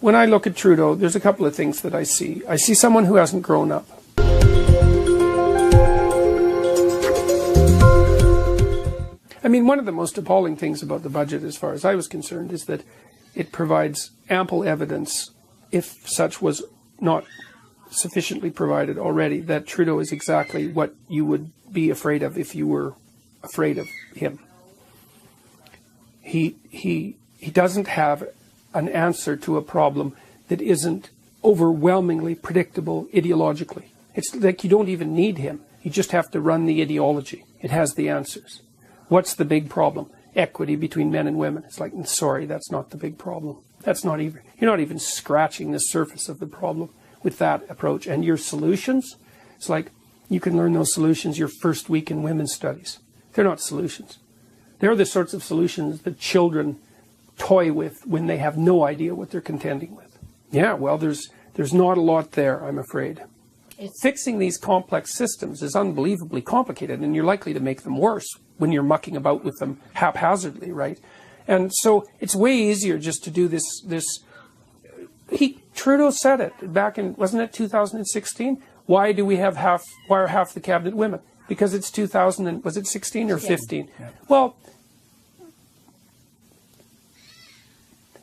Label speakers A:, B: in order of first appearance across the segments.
A: When I look at Trudeau, there's a couple of things that I see. I see someone who hasn't grown up. I mean, one of the most appalling things about the budget, as far as I was concerned, is that it provides ample evidence, if such was not sufficiently provided already, that Trudeau is exactly what you would be afraid of if you were afraid of him. He doesn't have an answer to a problem that isn't overwhelmingly predictable ideologically. It's like you don't even need him. You just have to run the ideology. It has the answers. What's the big problem? Equity between men and women. It's like, sorry, that's not the big problem. That's not even, you're not even scratching the surface of the problem with that approach. And your solutions, it's like you can learn those solutions your first week in women's studies. They're not solutions. They're the sorts of solutions that children toy with when they have no idea what they're contending with. Yeah, well, there's not a lot there, I'm afraid. Fixing these complex systems is unbelievably complicated, and you're likely to make them worse when you're mucking about with them haphazardly, right? And so it's way easier just to do this. Trudeau said it back in, wasn't it 2016? Why are half the cabinet women? Because it's 2000 and, was it 16 or 15? Yeah. Well,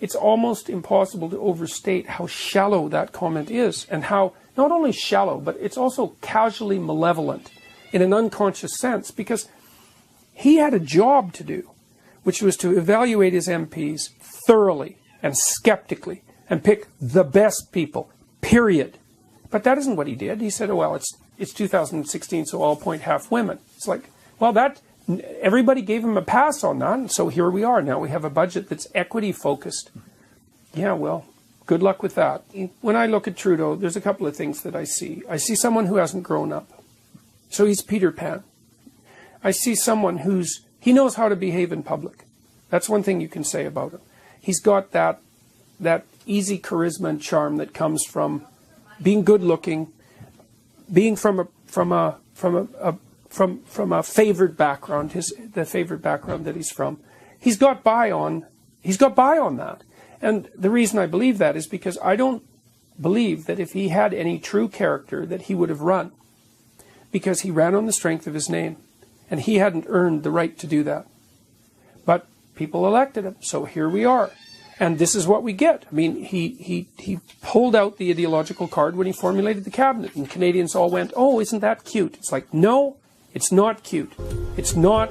A: it's almost impossible to overstate how shallow that comment is, and how not only shallow, but it's also casually malevolent in an unconscious sense, because he had a job to do, which was to evaluate his MPs thoroughly and skeptically and pick the best people, period. But that isn't what he did. He said, oh, well, it's 2016, so I'll appoint half women. It's like, well, everybody gave him a pass on that, and so here we are. Now we have a budget that's equity-focused. Yeah, well, good luck with that. When I look at Trudeau, there's a couple of things that I see. I see someone who hasn't grown up. So he's Peter Pan. I see someone he knows how to behave in public. That's one thing you can say about him. He's got that easy charisma and charm that comes from being good-looking, being from a favored background, the favored background that he's from. He's got by on that. And the reason I believe that is because I don't believe that if he had any true character that he would have run, because he ran on the strength of his name, and he hadn't earned the right to do that. But people elected him, so here we are. And this is what we get. I mean, he pulled out the ideological card when he formulated the cabinet, and Canadians all went, oh, isn't that cute? It's like, no, it's not cute. It's not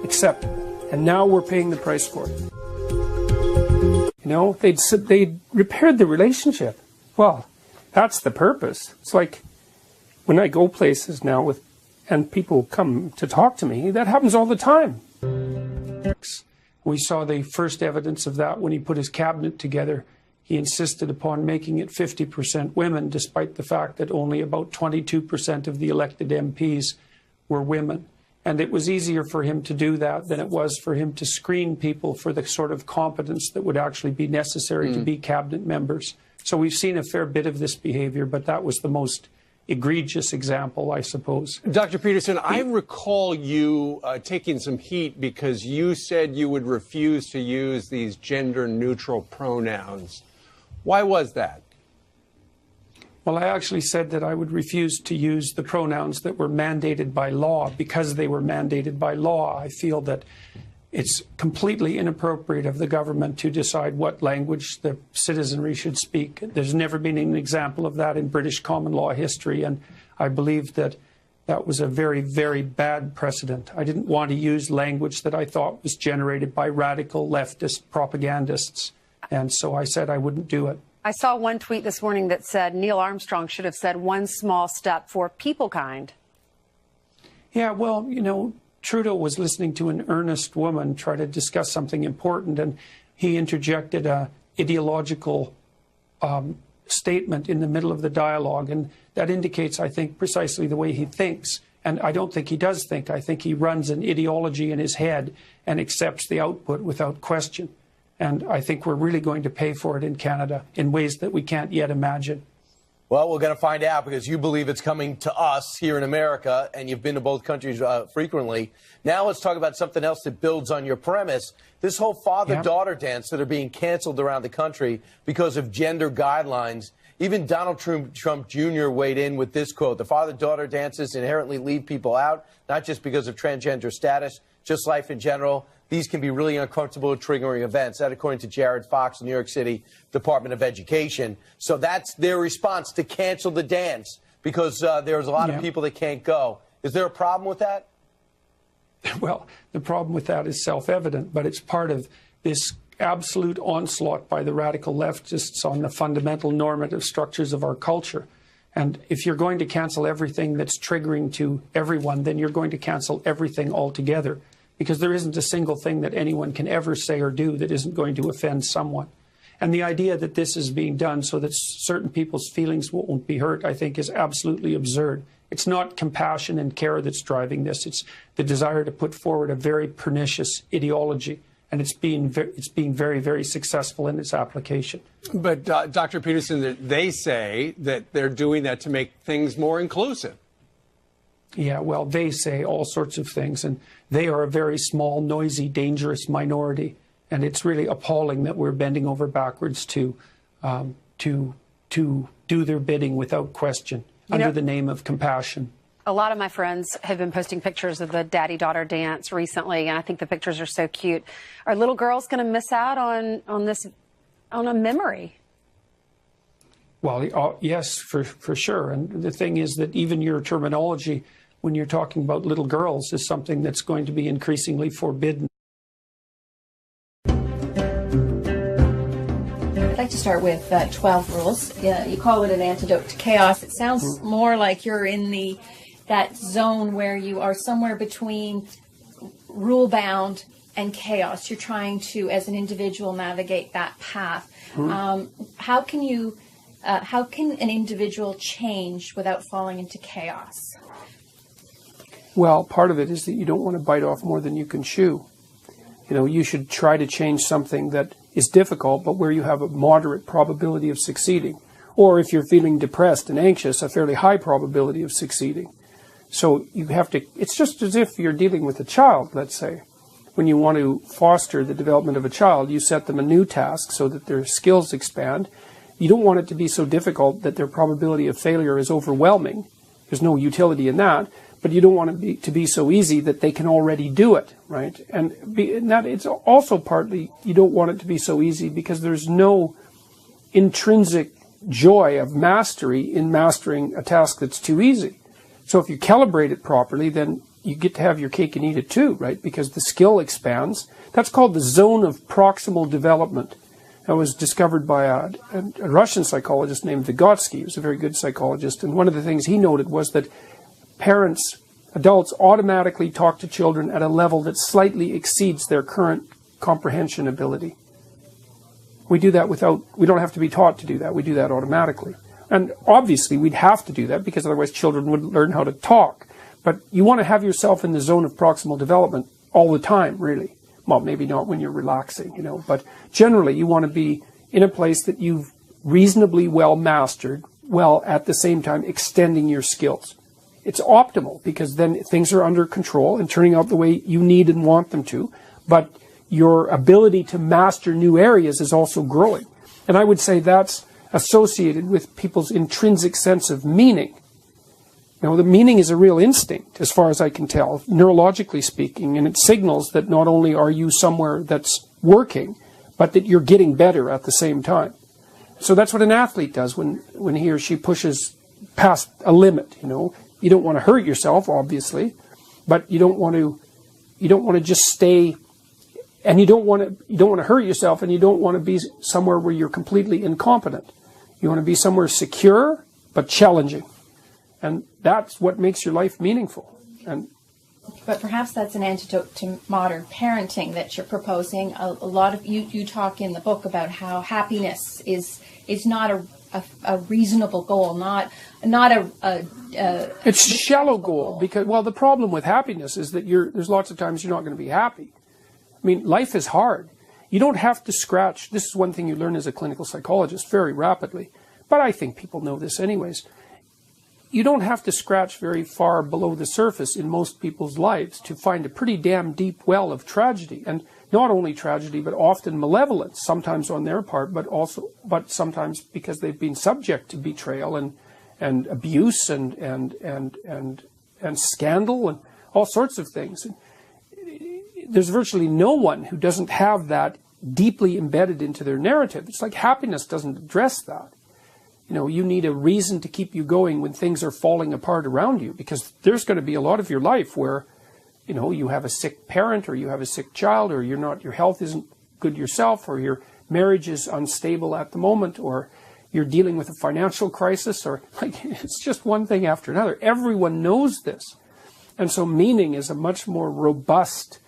A: acceptable. And now we're paying the price for it. You know, they'd repaired the relationship. Well, that's the purpose. It's like when I go places now and people come to talk to me, that happens all the time. We saw the first evidence of that when he put his cabinet together. He insisted upon making it 50% women, despite the fact that only about 22% of the elected MPs were women. And it was easier for him to do that than it was for him to screen people for the sort of competence that would actually be necessary to be cabinet members. So we've seen a fair bit of this behavior, but that was the most egregious example, I suppose.
B: Dr. Peterson, I recall you taking some heat because you said you would refuse to use these gender-neutral pronouns. Why was that?
A: Well, I actually said that I would refuse to use the pronouns that were mandated by law because they were mandated by law. I feel that it's completely inappropriate of the government to decide what language the citizenry should speak. There's never been an example of that in British common law history, and I believe that that was a very, very bad precedent. I didn't want to use language that I thought was generated by radical leftist propagandists, and so I said I wouldn't do it.
C: I saw one tweet this morning that said Neil Armstrong should have said one small step for peoplekind.
A: Yeah, well, you know, Trudeau was listening to an earnest woman try to discuss something important, and he interjected a ideological statement in the middle of the dialogue, and that indicates, I think, precisely the way he thinks. And I don't think he does think. I think he runs an ideology in his head and accepts the output without question. And I think we're really going to pay for it in Canada in ways that we can't yet imagine.
D: Well, we're going to find out because you believe it's coming to us here in America, and you've been to both countries frequently. Now let's talk about something else that builds on your premise. This whole father-daughter dance that are being canceled around the country because of gender guidelines. Even Donald Trump Jr. weighed in with this quote: "The father-daughter dances inherently leave people out, not just because of transgender status, just life in general. These can be really uncomfortable, triggering events." That according to Jared Fox, New York City Department of Education. So that's their response to cancel the dance because there's a lot of people that can't go. Is there a problem with that?
A: Well, the problem with that is self-evident, but it's part of this absolute onslaught by the radical leftists on the fundamental normative structures of our culture. And if you're going to cancel everything that's triggering to everyone, then you're going to cancel everything altogether, because there isn't a single thing that anyone can ever say or do that isn't going to offend someone. And the idea that this is being done so that certain people's feelings won't be hurt, I think, is absolutely absurd. It's not compassion and care that's driving this. It's the desire to put forward a very pernicious ideology, and it's being very, very successful in its application.
B: But Dr. Peterson, they say that they're doing that to make things more inclusive.
A: Yeah, well, they say all sorts of things, and they are a very small, noisy, dangerous minority, and it's really appalling that we're bending over backwards to do their bidding without question, under the name of compassion.
C: A lot of my friends have been posting pictures of the daddy-daughter dance recently, and I think the pictures are so cute. Are little girls going to miss out on a memory?
A: Well, yes, for sure. And the thing is that even your terminology, when you're talking about little girls, is something that's going to be increasingly forbidden.
E: I'd like to start with 12 rules. You call it an antidote to chaos. It sounds more like you're in that zone where you are somewhere between rule-bound and chaos. You're trying to, as an individual, navigate that path. How can an individual change without falling into chaos?
A: Well, part of it is that you don't want to bite off more than you can chew. You know, you should try to change something that is difficult, but where you have a moderate probability of succeeding. Or if you're feeling depressed and anxious, a fairly high probability of succeeding. So you have to, it's just as if you're dealing with a child, let's say. When you want to foster the development of a child, you set them a new task so that their skills expand. You don't want it to be so difficult that their probability of failure is overwhelming. There's no utility in that. But you don't want it to be so easy that they can already do it, right? And that it's also partly you don't want it to be so easy because there's no intrinsic joy of mastery in mastering a task that's too easy. So if you calibrate it properly, then you get to have your cake and eat it too, right? Because the skill expands. That's called the zone of proximal development. That was discovered by a Russian psychologist named Vygotsky. He was a very good psychologist. And one of the things he noted was that parents, adults, automatically talk to children at a level that slightly exceeds their current comprehension ability. We do that we don't have to be taught to do that. We do that automatically. And obviously we'd have to do that because otherwise children wouldn't learn how to talk. But you want to have yourself in the zone of proximal development all the time, really. Well, maybe not when you're relaxing, but generally you want to be in a place that you've reasonably well mastered, while at the same time extending your skills. It's optimal because then things are under control and turning out the way you need and want them to, but your ability to master new areas is also growing. And I would say that's associated with people's intrinsic sense of meaning. The meaning is a real instinct, as far as I can tell, neurologically speaking, and it signals that not only are you somewhere that's working, but that you're getting better at the same time. So that's what an athlete does when he or she pushes past a limit, You don't want to hurt yourself, obviously, but you don't want to just stay, and you don't want to hurt yourself, and you don't want to be somewhere where you're completely incompetent. You want to be somewhere secure but challenging, and that's what makes your life meaningful.
E: But perhaps that's an antidote to modern parenting that you're proposing. A lot of you talk in the book about how happiness is not a reasonable goal, not
A: it's a shallow goal because the problem with happiness is that there's lots of times you're not going to be happy. I mean, life is hard. You don't have to scratch. This is one thing you learn as a clinical psychologist very rapidly. but I think people know this anyways. You don't have to scratch very far below the surface in most people's lives to find a pretty damn deep well of tragedy. And not only tragedy, but often malevolence, sometimes on their part, but sometimes because they've been subject to betrayal and abuse and scandal and all sorts of things. And there's virtually no one who doesn't have that deeply embedded into their narrative. It's like happiness doesn't address that. You know, you need a reason to keep you going when things are falling apart around you, because there's going to be a lot of your life where, you know, you have a sick parent, or you have a sick child, or your health isn't good yourself, or your marriage is unstable at the moment, or you're dealing with a financial crisis, or like, it's just one thing after another. Everyone knows this. And so meaning is a much more robust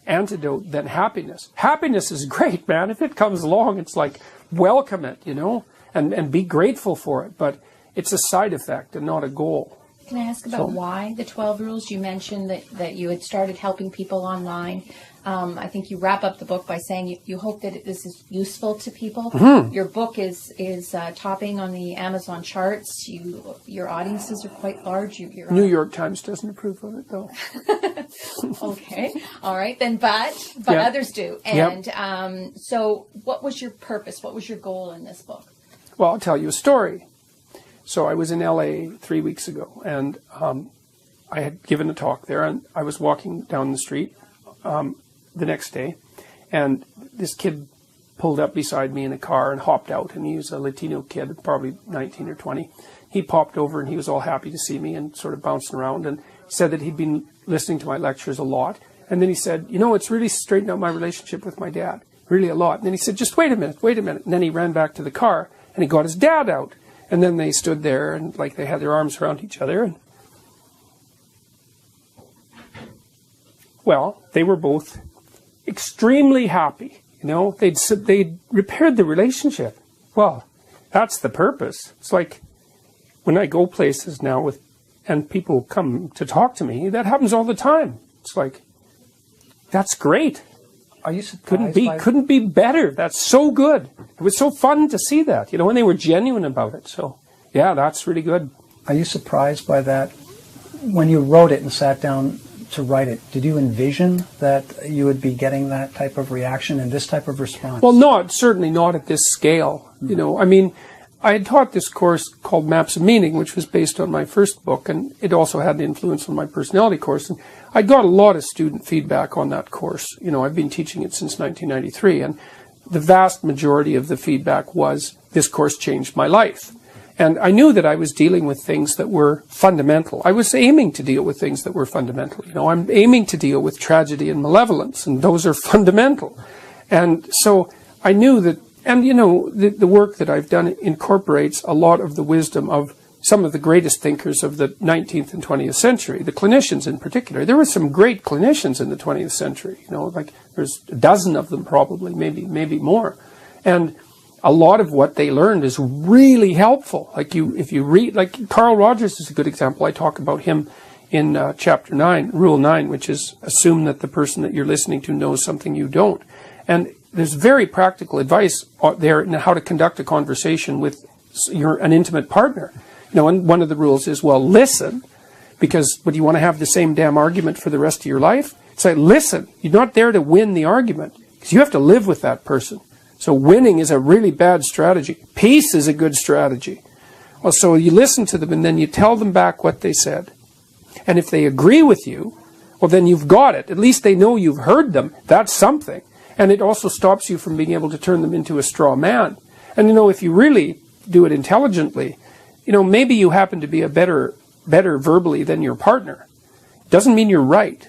A: antidote than happiness. Happiness is great, man. If it comes along, it's like, welcome it, you know, and be grateful for it. But it's a side effect and not a goal.
E: Can I ask about why the 12 rules? You mentioned that you had started helping people online. I think you wrap up the book by saying you hope that this is useful to people. Mm-hmm. Your book is topping on the Amazon charts. Your audiences are quite large.
A: New York Times doesn't approve of it, though.
E: Okay, all right then, but yeah. Others do. And so, what was your purpose? What was your goal in this book?
A: Well, I'll tell you a story. So I was in LA 3 weeks ago, and I had given a talk there, and I was walking down the street the next day, and this kid pulled up beside me in a car and hopped out, and he was a Latino kid, probably 19 or 20. He popped over, and he was all happy to see me and sort of bouncing around, and said that he'd been listening to my lectures a lot. And then he said, you know, it's really straightened out my relationship with my dad, really a lot. And then he said, just wait a minute. And then he ran back to the car, and he got his dad out. And then they stood there and like they had their arms around each other. And, well, they were both extremely happy. You know, they'd repaired the relationship. Well, that's the purpose. It's like when I go places now and people come to talk to me, that happens all the time. It's like, that's great.
F: Are you surprised?
A: Couldn't be better. That's so good. It was so fun to see that, you know, and they were genuine about it. So, yeah, that's really good.
F: Are you surprised by that? When you wrote it and sat down to write it, did you envision that you would be getting that type of reaction and this type of response?
A: Well, certainly not at this scale. Mm-hmm. You know, I mean, I had taught this course called Maps of Meaning, which was based on my first book, and it also had an influence on my personality course. And I got a lot of student feedback on that course. You know, I've been teaching it since 1993, and the vast majority of the feedback was, this course changed my life. And I knew that I was dealing with things that were fundamental. I was aiming to deal with things that were fundamental. You know, I'm aiming to deal with tragedy and malevolence, and those are fundamental. And so I knew that. And, you know, the work that I've done incorporates a lot of the wisdom of some of the greatest thinkers of the 19th and 20th century, the clinicians in particular. There were some great clinicians in the 20th century, you know, like there's a dozen of them probably, maybe more. And a lot of what they learned is really helpful. Like if you read, like Carl Rogers is a good example. I talk about him in chapter 9, rule 9, which is assume that the person that you're listening to knows something you don't. And there's very practical advice there in how to conduct a conversation with an intimate partner. You know, and one of the rules is, well, listen, because would you want to have the same damn argument for the rest of your life? It's like, listen, you're not there to win the argument, because you have to live with that person. So winning is a really bad strategy. Peace is a good strategy. Well, so you listen to them and then you tell them back what they said. And if they agree with you, well, then you've got it. At least they know you've heard them. That's something. And it also stops you from being able to turn them into a straw man. And, you know, if you really do it intelligently, you know, maybe you happen to be a better verbally than your partner. Doesn't mean you're right.